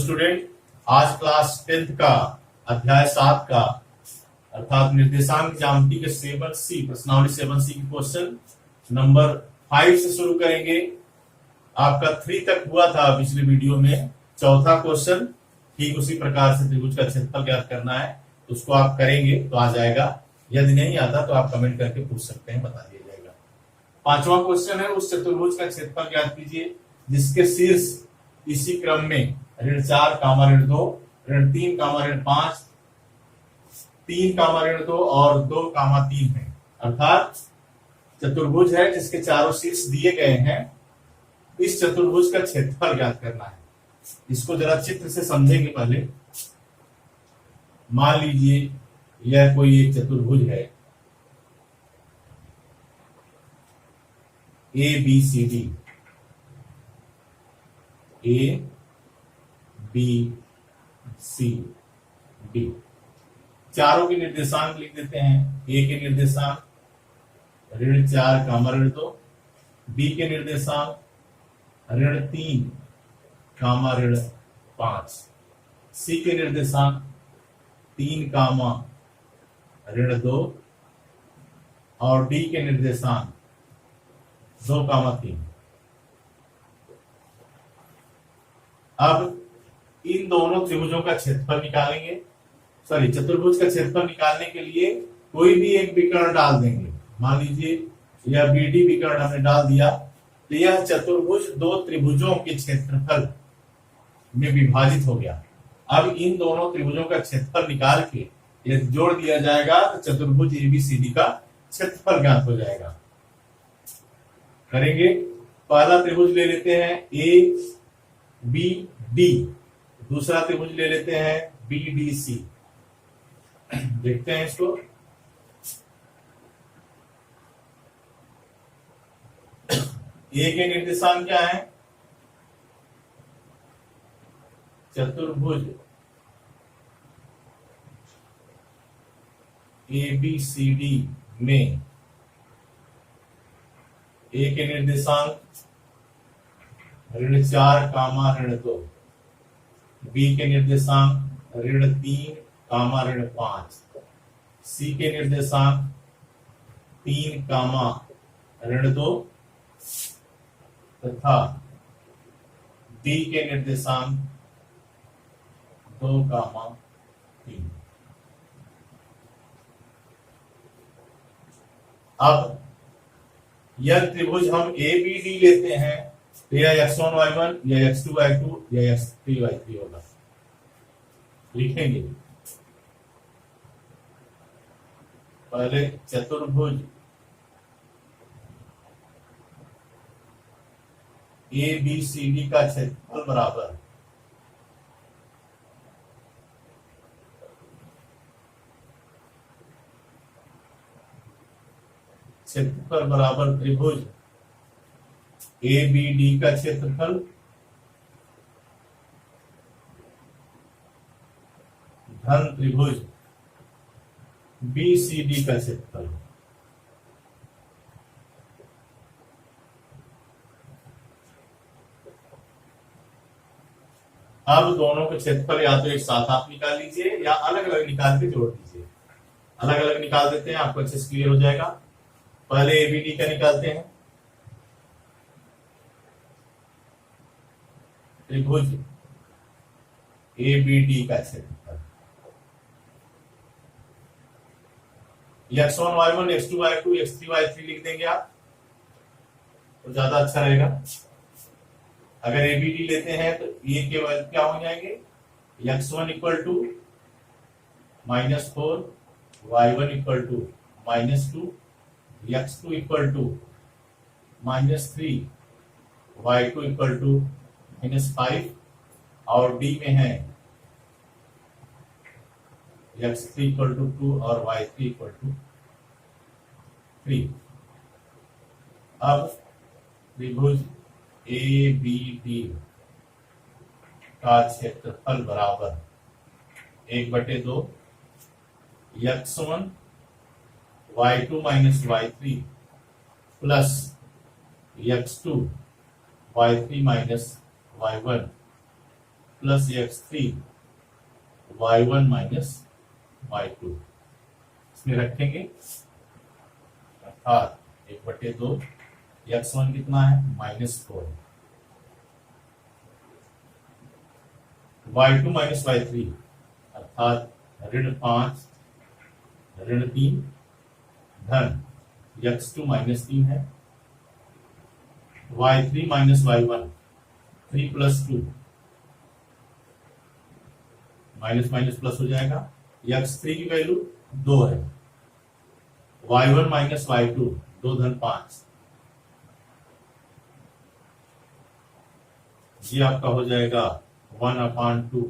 Student, आज class 10th का अध्याय 7 का अर्थात निर्देशांक ज्यामिति के 7C प्रश्नावली 7C के क्वेश्चन नंबर 5 से शुरू करेंगे। आपका 3 तक हुआ था पिछले वीडियो में। चौथा क्वेश्चन ठीक उसी प्रकार से त्रिभुज का क्षेत्रफल ज्ञात करना है, उसको आप करेंगे तो आ जाएगा। यदि नहीं आता तो आप कमेंट करके पूछ सकते हैं, बता दिया जाएगा। पांचवा क्वेश्चन है, उस चतुर्भुज का क्षेत्रफल ज्ञात कीजिए जिसके शीर्ष इसी क्रम में ऋण 4, ऋण 2, ऋण 3, ऋण 5, 3, ऋण 2 और 2, 3 है। अर्थात चतुर्भुज है जिसके चारों शीर्ष दिए गए हैं। इस चतुर्भुज का क्षेत्रफल ज्ञात करना है। इसको जरा चित्र से समझेंगे पहले। मान लीजिए यह कोई एक चतुर्भुज है A B C D, A B C D. चारों के निर्देशांक लिख देते हैं। ए के निर्देशांक ऋण 4, ऋण 2, बी के निर्देशांक ऋण 3, ऋण 5, सी के निर्देशांक 3, ऋण 2 और डी के निर्देशांक 2, 3। अब इन दोनों त्रिभुजों का क्षेत्रफल निकालेंगे। चतुर्भुज का क्षेत्रफल निकालने के लिए कोई भी एक विकर्ण डाल देंगे। मान लीजिए यह बीडी विकर्ण हमने डाल दिया तो यह चतुर्भुज दो त्रिभुजों के क्षेत्रफल में विभाजित हो गया। अब इन दोनों त्रिभुजों का क्षेत्रफल निकाल के यदि जोड़ दिया जाएगा तो चतुर्भुज एबीसीडी का क्षेत्रफल ज्ञात हो जाएगा। करेंगे। पहला त्रिभुज ले लेते हैं ए बी डी, दूसरा त्रिभुज ले लेते हैं बी डी सी। देखते हैं इसको। ए के निर्देशांक क्या है? चतुर्भुज ए बी सी डी में ए के निर्देशांक ऋण 4, ऋण 2, बी के निर्देशांक ऋण 3, ऋण 5, सी के निर्देशांक 3, ऋण 2 तथा डी के निर्देशांक 2, 3। अब यह त्रिभुज हम ए बी डी लेते हैं तो यह x1 y1 या x2 y2 या x3 y3 होगा। लिखेंगे पहले चतुर्भुज ए बी सी डी का क्षेत्रफल बराबर त्रिभुज ए बी डी का क्षेत्रफल धन त्रिभुज बी सी डी का क्षेत्रफल। अब दोनों के क्षेत्रफल या तो एक साथ आप निकाल लीजिए या अलग अलग निकाल के जोड़ दीजिए। अलग अलग निकाल देते हैं, आपको अच्छे से क्लियर हो जाएगा। पहले एबीडी का निकालते हैं। त्रिभुज एबीडी का क्षेत्रफल x1 y1 x2 y2 x3 y3 लिख देंगे आप तो ज्यादा अच्छा रहेगा। अगर एबीडी लेते हैं तो ये के वैल्यू क्या हो जाएंगे? x1 equal to -4, y1 equal to -2, x2 equal to -3, y2 equal to -5 और डी में है x3 इक्वल टू 2 और y3 इक्वल टू 3। अब त्रिभुज ए बी डी का क्षेत्रफल बराबर 1/2 x1 y2 minus y3 plus x2 y3 minus y1 plus x3 y1 minus y2 इसमें रखेंगे, अर्थात 1/2 x1 कितना है -4, y2 माइनस y3 अर्थात -5 -3 धन x2 -3 है, y3 minus y1 3 + 2 minus minus plus हो जाएगा, x3 की वैल्यू 2 है, y1 माइनस y2 2 धन 5, ये आपका हो जाएगा 1/2,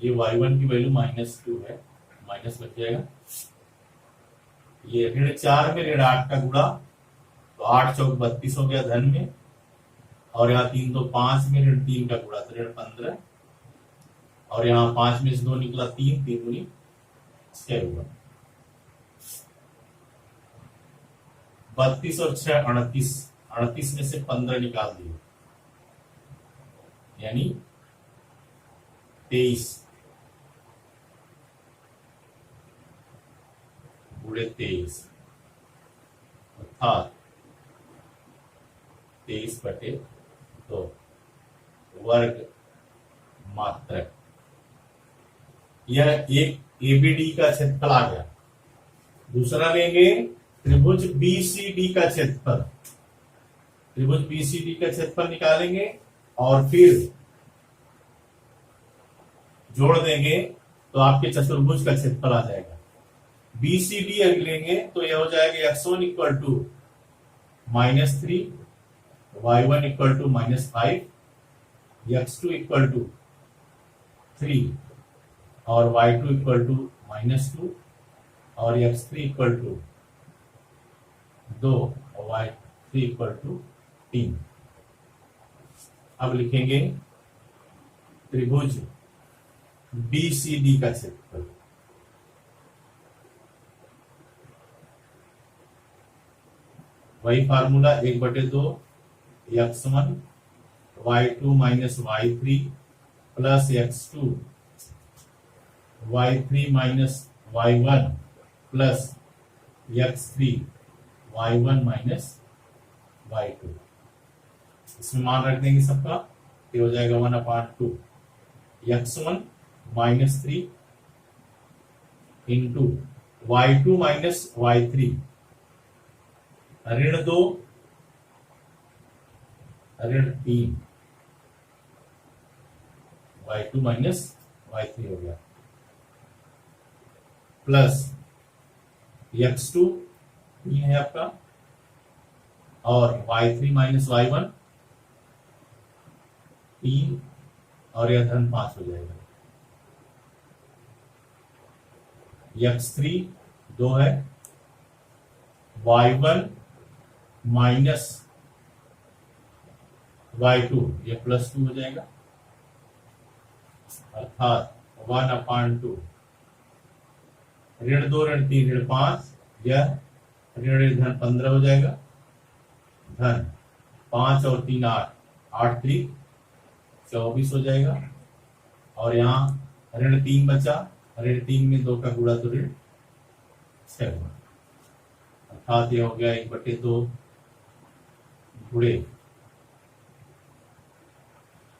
ये y1 की वैल्यू -2 है, माइनस बच जाएगा, ये ऋण 4 में ऋण 8 का गुणा, तो 8 चौक 32 हो गया धन में, और यहाँ 3 तो 5 में ऋण 3 का गुणा, तो ऋण 15, और यहाँ 5 में से 2 निकला 3, 3 दूनी 6 हुआ, 32 और 6 38, 38 में से 15 निकाल दिए, यानी 23 गुणे 23 अर्थात 23/2 वर्ग मात्रक। यह एक एबीडी का क्षेत्रफल आ गया। दूसरा लेंगे त्रिभुज बीसीडी का क्षेत्रफल। त्रिभुज बीसीडी का क्षेत्रफल निकालेंगे और फिर जोड़ देंगे तो आपके चतुर्भुज का क्षेत्रफल आ जाएगा। बीसीडी अगर लेंगे तो यह हो जाएगा x1 equal to -3, y1 equal to -5, x2 equal to 3 और y2 इक्वल टू -2 और x3 इक्वल टू 2 और y3 इक्वल टू 3। अब लिखेंगे त्रिभुज बीसीडी का क्षेत्रफल। वही formula 1/2 x1 y2 minus y3 plus x2 y3 minus y1 plus x3 y1 minus y2। इसमें मान रख देंगे सबका, ये हो जाएगा 1/2 x1 -3 into y2 minus y3 ऋण 2 ऋण 3 y2 माइनस y3 हो गया, प्लस x2 ये है आपका, और y3 माइनस y1 3 और यह धन 5 हो जाएगा। x3 2 है, y1 माइनस y2 ये +2 हो जाएगा, अर्थात 1/2 ऋण 2 ऋण 3 ऋण 5, यह ऋण धन 15 हो जाएगा, धन 5 और 3 8, 8 3 24 हो जाएगा, और यहाँ ऋण 3 बचा, ऋण 3 में 2 का गुणा तो ऋण 6 हुआ, अर्थात यह हो गया 1/2 गुणे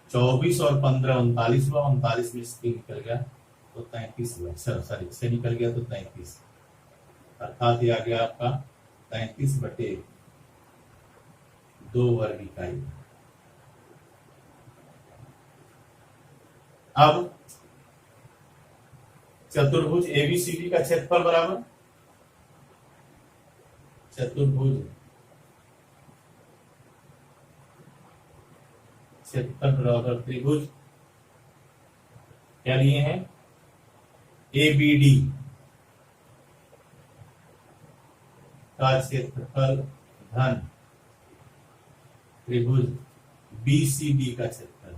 24 और 15 39 हुआ, 39 में से 3 निकल गया तो 33 हुआ, सॉरी से निकल गया तो 33, अर्थात यह आ गया आपका 33/2 वर्ग इकाई। अब चतुर्भुज एबीसीडी का क्षेत्रफल बराबर चतुर्भुज क्षेत्रफल बराबर त्रिभुज क्या लिए हैं, एबीडी का क्षेत्रफल धन त्रिभुज बीसीडी का क्षेत्रफल,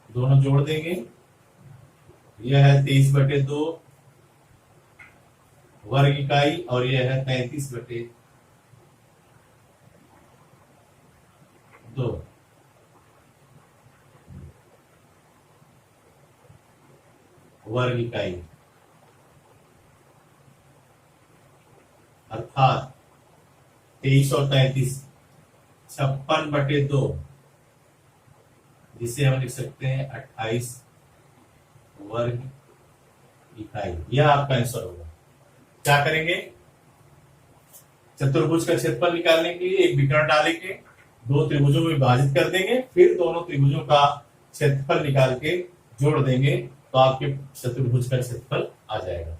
दोनों जोड़ देंगे, यह है 23/2 वर्ग इकाई और यह है 33/2 वर्ग इकाई, अर्थात 23 और 33 56/2, जिसे हम लिख सकते हैं 28 वर्ग इकाई। यह आपका आंसर होगा। क्या करेंगे, चतुर्भुज का क्षेत्रफल निकालने के लिए एक विकर्ण डालेंगे, दो त्रिभुजों में विभाजित कर देंगे, फिर दोनों त्रिभुजों का क्षेत्रफल निकाल के जोड़ देंगे, तो आपके चतुर्भुज का क्षेत्रफल आ जाएगा।